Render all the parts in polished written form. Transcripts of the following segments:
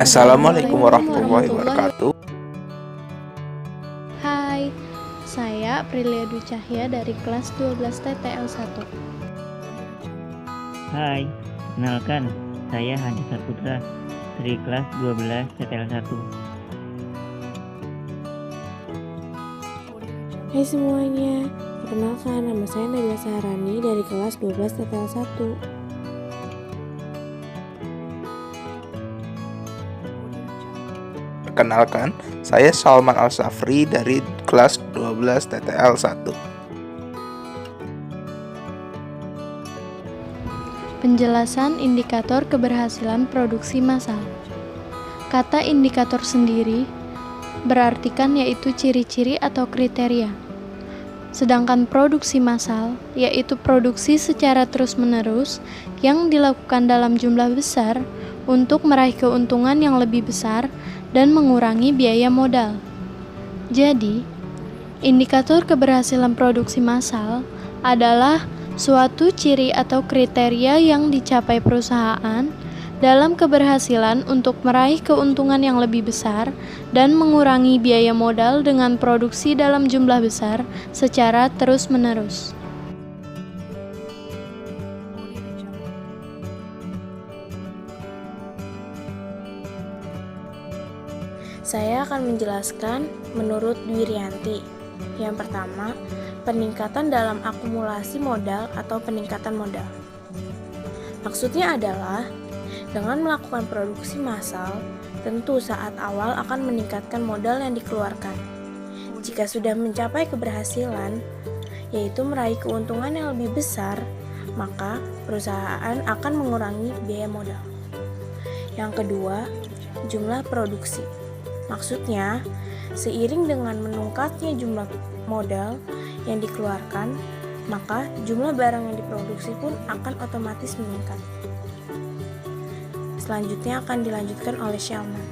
Assalamualaikum Assalamualaikum warahmatullahi warahmatullahi wabarakatuh. Hai, saya Aprilia Dwi Cahya dari kelas 12 TTL 1. Hai, kenalkan, saya Hadi Saputra dari kelas 12 TTL 1. Hai semuanya, perkenalkan nama saya Nabila Saharani dari kelas 12 TTL 1. Perkenalkan, saya Salman Al-Safri dari kelas 12 TTL 1. Penjelasan indikator keberhasilan produksi massal. Kata indikator sendiri berartikan yaitu ciri-ciri atau kriteria. Sedangkan produksi massal yaitu produksi secara terus-menerus yang dilakukan dalam jumlah besar untuk meraih keuntungan yang lebih besar dan mengurangi biaya modal. Jadi, indikator keberhasilan produksi massal adalah suatu ciri atau kriteria yang dicapai perusahaan dalam keberhasilan untuk meraih keuntungan yang lebih besar dan mengurangi biaya modal dengan produksi dalam jumlah besar secara terus-menerus. Saya akan menjelaskan menurut Dwi Rianti. Yang pertama, peningkatan dalam akumulasi modal atau peningkatan modal. Maksudnya adalah dengan melakukan produksi massal, tentu saat awal akan meningkatkan modal yang dikeluarkan. Jika sudah mencapai keberhasilan, yaitu meraih keuntungan yang lebih besar, maka perusahaan akan mengurangi biaya modal. Yang kedua, jumlah produksi. Maksudnya, seiring dengan meningkatnya jumlah modal yang dikeluarkan, maka jumlah barang yang diproduksi pun akan otomatis meningkat. Selanjutnya akan dilanjutkan oleh Shalman.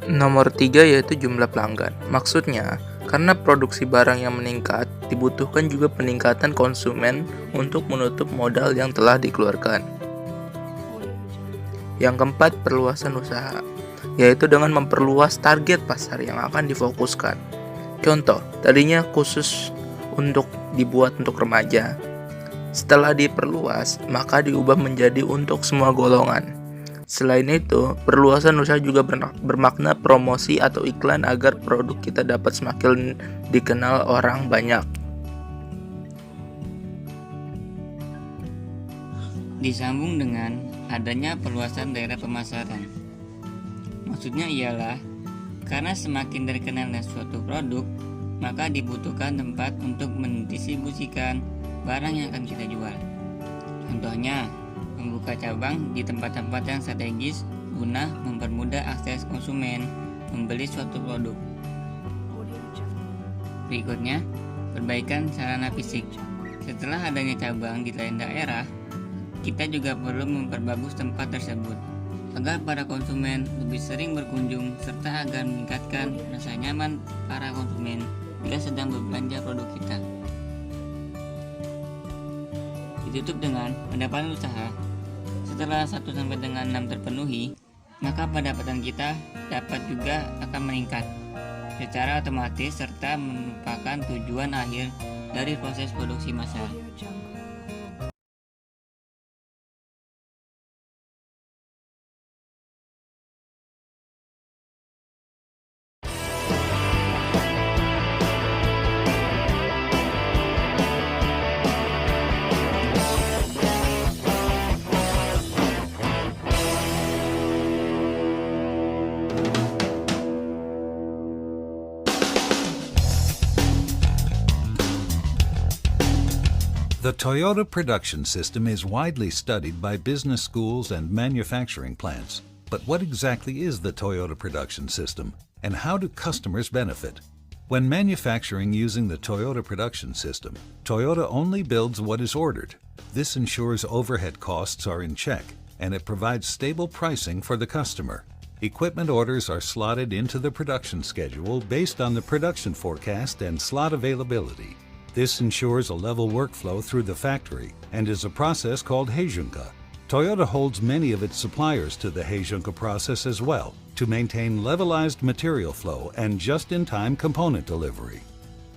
Nomor 3 yaitu jumlah pelanggan. Maksudnya, karena produksi barang yang meningkat, dibutuhkan juga peningkatan konsumen untuk menutup modal yang telah dikeluarkan. Yang keempat, perluasan usaha, yaitu dengan memperluas target pasar yang akan difokuskan. Contoh, tadinya khusus dibuat untuk remaja. Setelah diperluas, maka diubah menjadi untuk semua golongan. Selain itu, perluasan usaha juga bermakna promosi atau iklan agar produk kita dapat semakin dikenal orang banyak. Disambung dengan adanya perluasan daerah pemasaran. Maksudnya ialah, karena semakin terkenalnya suatu produk, maka dibutuhkan tempat untuk mendistribusikan barang yang akan kita jual. Contohnya, membuka cabang di tempat-tempat yang strategis guna mempermudah akses konsumen membeli suatu produk. Berikutnya, perbaikan sarana fisik. Setelah adanya cabang di lain daerah, kita juga perlu memperbagus tempat tersebut agar para konsumen lebih sering berkunjung serta agar meningkatkan rasa nyaman para konsumen bila sedang berbelanja produk kita. Ditutup dengan pendapatan usaha. Setelah 1 sampai dengan 6 terpenuhi, maka pendapatan kita dapat juga akan meningkat secara otomatis serta merupakan tujuan akhir dari proses produksi massal. The Toyota production system is widely studied by business schools and manufacturing plants. But what exactly is the Toyota production system, and how do customers benefit? When manufacturing using the Toyota production system, Toyota only builds what is ordered. This ensures overhead costs are in check, and it provides stable pricing for the customer. Equipment orders are slotted into the production schedule based on the production forecast and slot availability. This ensures a level workflow through the factory and is a process called Heijunka. Toyota holds many of its suppliers to the Heijunka process as well to maintain levelized material flow and just-in-time component delivery.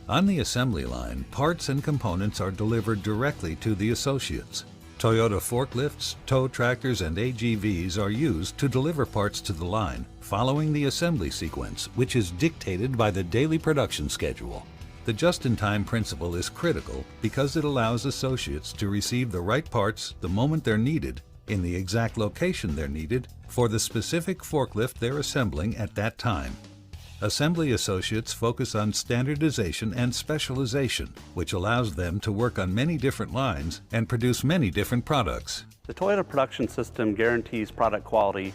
On the assembly line, parts and components are delivered directly to the associates. Toyota forklifts, tow tractors, and AGVs are used to deliver parts to the line following the assembly sequence, which is dictated by the daily production schedule. The just-in-time principle is critical because it allows associates to receive the right parts the moment they're needed, in the exact location they're needed, for the specific forklift they're assembling at that time. Assembly associates focus on standardization and specialization, which allows them to work on many different lines and produce many different products. The Toyota Production System guarantees product quality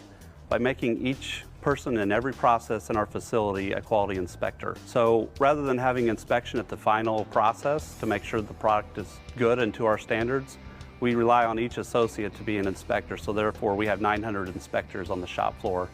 by making each person in every process in our facility a quality inspector. So rather than having inspection at the final process to make sure the product is good and to our standards, we rely on each associate to be an inspector. So therefore we have 900 inspectors on the shop floor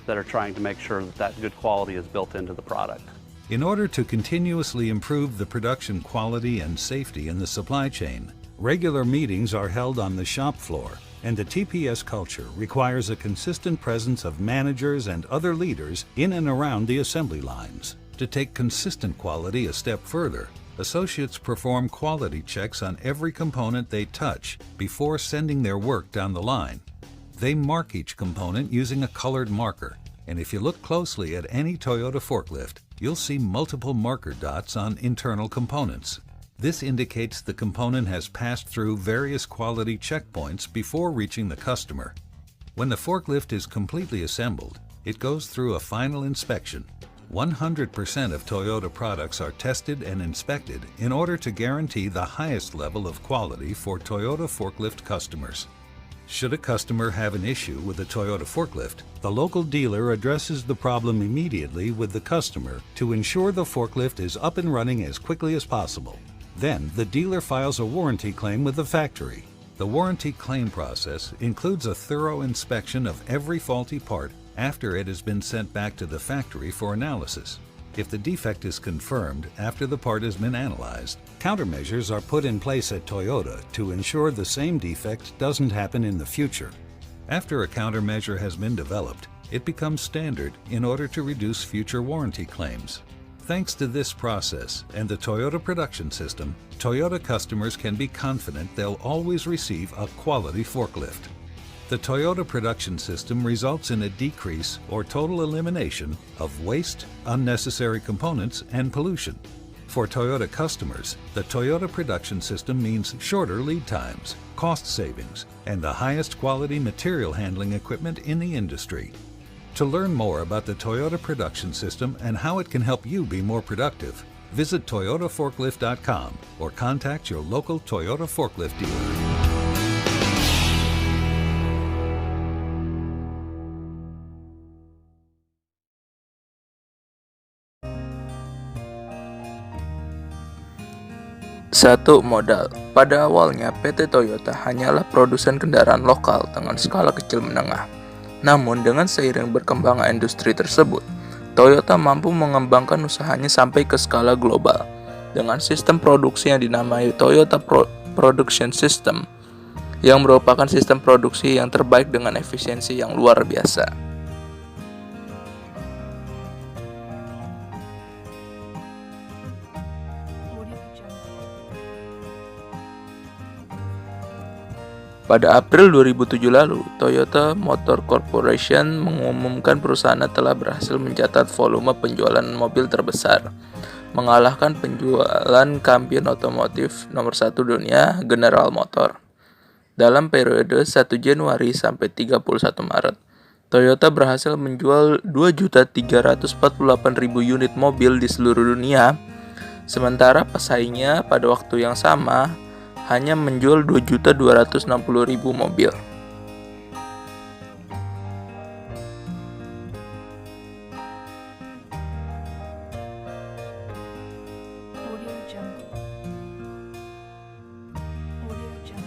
that are trying to make sure that that good quality is built into the product. In order to continuously improve the production quality and safety in the supply chain, regular meetings are held on the shop floor, and the TPS culture requires a consistent presence of managers and other leaders in and around the assembly lines. To take consistent quality a step further, associates perform quality checks on every component they touch before sending their work down the line. They mark each component using a colored marker, and if you look closely at any Toyota forklift, you'll see multiple marker dots on internal components. This indicates the component has passed through various quality checkpoints before reaching the customer. When the forklift is completely assembled, it goes through a final inspection. 100% of Toyota products are tested and inspected in order to guarantee the highest level of quality for Toyota forklift customers. Should a customer have an issue with a Toyota forklift, the local dealer addresses the problem immediately with the customer to ensure the forklift is up and running as quickly as possible. Then, the dealer files a warranty claim with the factory. The warranty claim process includes a thorough inspection of every faulty part after it has been sent back to the factory for analysis. If the defect is confirmed after the part has been analyzed, countermeasures are put in place at Toyota to ensure the same defect doesn't happen in the future. After a countermeasure has been developed, it becomes standard in order to reduce future warranty claims. Thanks to this process and the Toyota Production System, Toyota customers can be confident they'll always receive a quality forklift. The Toyota Production System results in a decrease or total elimination of waste, unnecessary components, and pollution. For Toyota customers, the Toyota Production System means shorter lead times, cost savings, and the highest quality material handling equipment in the industry. To learn more about the Toyota Production System and how it can help you be more productive, visit toyotaforklift.com or contact your local Toyota forklift dealer. Satu, modal. Pada awalnya, PT Toyota hanyalah produsen kendaraan lokal dengan skala kecil menengah. Namun, dengan seiring berkembangnya industri tersebut, Toyota mampu mengembangkan usahanya sampai ke skala global. Dengan sistem produksi yang dinamai Toyota Production System, yang merupakan sistem produksi yang terbaik dengan efisiensi yang luar biasa. Pada April 2007 lalu, Toyota Motor Corporation mengumumkan perusahaannya telah berhasil mencatat volume penjualan mobil terbesar, mengalahkan penjualan kampion otomotif nomor 1 dunia, General Motors. Dalam periode 1 Januari sampai 31 Maret, Toyota berhasil menjual 2.348.000 unit mobil di seluruh dunia, sementara pesaingnya pada waktu yang sama hanya menjual 2.260.000 mobil.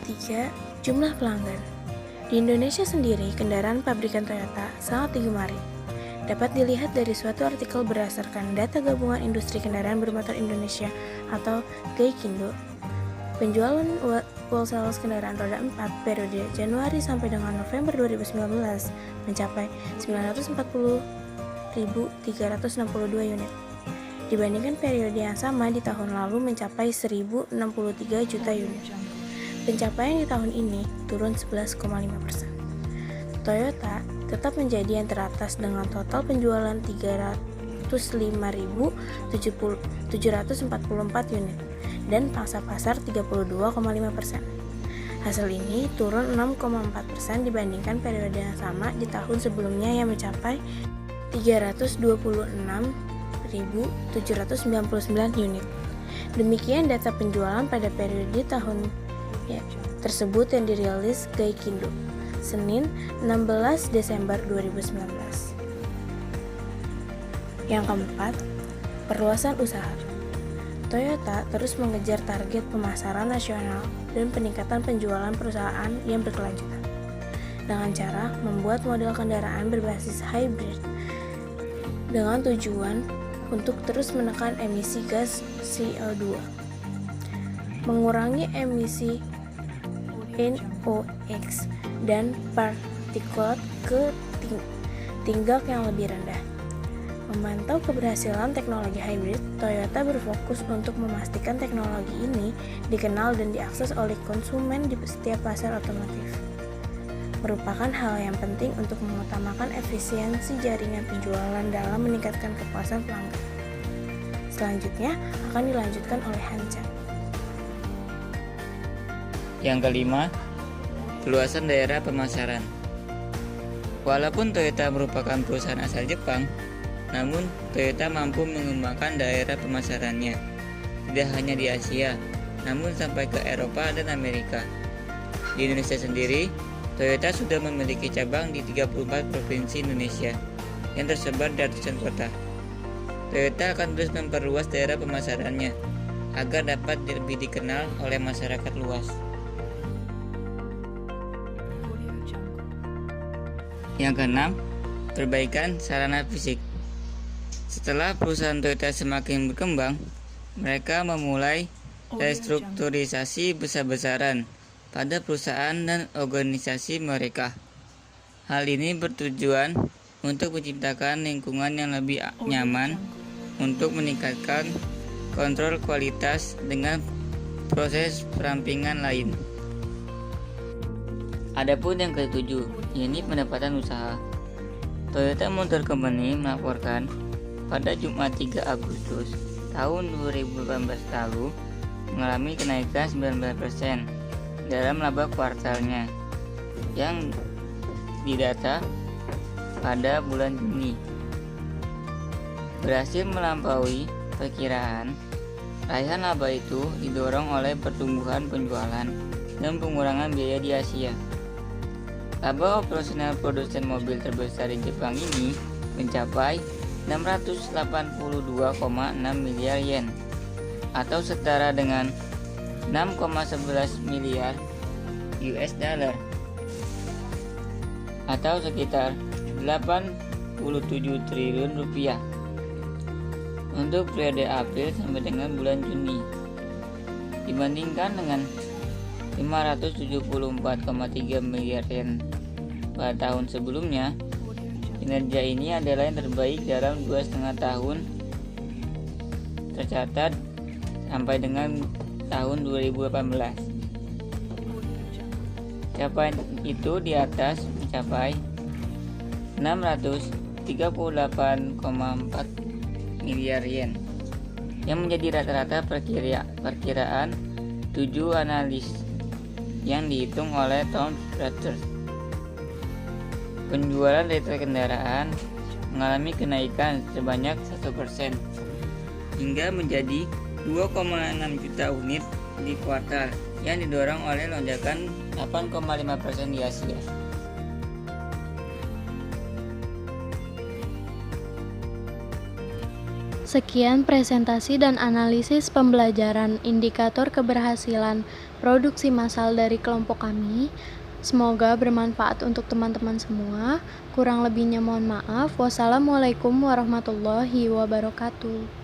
Tiga, jumlah pelanggan. Di Indonesia sendiri, kendaraan pabrikan Toyota sangat digemari. dapat dilihat dari suatu artikel berdasarkan data Gabungan Industri Kendaraan Bermotor Indonesia atau GAIKINDO. Penjualan wholesale kendaraan roda 4 periode Januari sampai dengan November 2019 mencapai 940.362 unit. Dibandingkan periode yang sama di tahun lalu mencapai 1.063 juta unit. Pencapaian di tahun ini turun 11,5%. Toyota tetap menjadi yang teratas dengan total penjualan 305.744 unit dan pangsa pasar 32,5%. Hasil ini turun 6,4% dibandingkan periode yang sama di tahun sebelumnya yang mencapai 326.799 unit. Demikian data penjualan pada periode tahun tersebut yang dirilis GAIKINDO Senin 16 Desember 2019. Yang keempat, perluasan usaha. Toyota terus mengejar target pemasaran nasional dan peningkatan penjualan perusahaan yang berkelanjutan dengan cara membuat model kendaraan berbasis hybrid dengan tujuan untuk terus menekan emisi gas CO2, mengurangi emisi NOx dan partikulat ke tingkat yang lebih rendah. Memantau keberhasilan teknologi hybrid, Toyota berfokus untuk memastikan teknologi ini dikenal dan diakses oleh konsumen di setiap pasar otomotif. Merupakan hal yang penting untuk mengutamakan efisiensi jaringan penjualan dalam meningkatkan kepuasan pelanggan. Selanjutnya akan dilanjutkan oleh Hanca. Yang kelima, perluasan daerah pemasaran. Walaupun Toyota merupakan perusahaan asal Jepang, namun Toyota mampu mengembangkan daerah pemasarannya tidak hanya di Asia, namun sampai ke Eropa dan Amerika. Di Indonesia sendiri, Toyota sudah memiliki cabang di 34 provinsi Indonesia yang tersebar di ratusan kota. Toyota akan terus memperluas daerah pemasarannya agar dapat lebih dikenal oleh masyarakat luas. Yang keenam, perbaikan sarana fisik. Setelah perusahaan Toyota semakin berkembang, mereka memulai restrukturisasi besar-besaran pada perusahaan dan organisasi mereka. Hal ini bertujuan untuk menciptakan lingkungan yang lebih nyaman untuk meningkatkan kontrol kualitas dengan proses perampingan lain. Adapun yang ketujuh, yakni pendapatan usaha. Toyota Motor Company melaporkan pada Jumat 3 Agustus tahun 2018 lalu mengalami kenaikan 19% dalam laba kuartalnya yang didata pada bulan Juni. Berhasil melampaui perkiraan. Raihan laba itu didorong oleh pertumbuhan penjualan dan pengurangan biaya di Asia. Laba operasional produsen mobil terbesar di Jepang ini mencapai 682,6 miliar yen atau setara dengan 6,11 miliar US dollar atau sekitar 87 triliun rupiah untuk periode April sampai dengan bulan Juni, dibandingkan dengan 574,3 miliar yen pada tahun sebelumnya. Kinerja ini adalah yang terbaik dalam 2,5 tahun tercatat sampai dengan tahun 2018. Capaian itu di atas mencapai 638,4 miliar yen yang menjadi rata-rata perkiraan 7 analis yang dihitung oleh Thomson Reuters. Penjualan retail kendaraan mengalami kenaikan sebanyak 1% hingga menjadi 2,6 juta unit di kuartal yang didorong oleh lonjakan 8,5% di Asia. Sekian presentasi dan analisis pembelajaran indikator keberhasilan produksi massal dari kelompok kami. Semoga bermanfaat untuk teman-teman semua. Kurang lebihnya mohon maaf. Wassalamualaikum warahmatullahi wabarakatuh.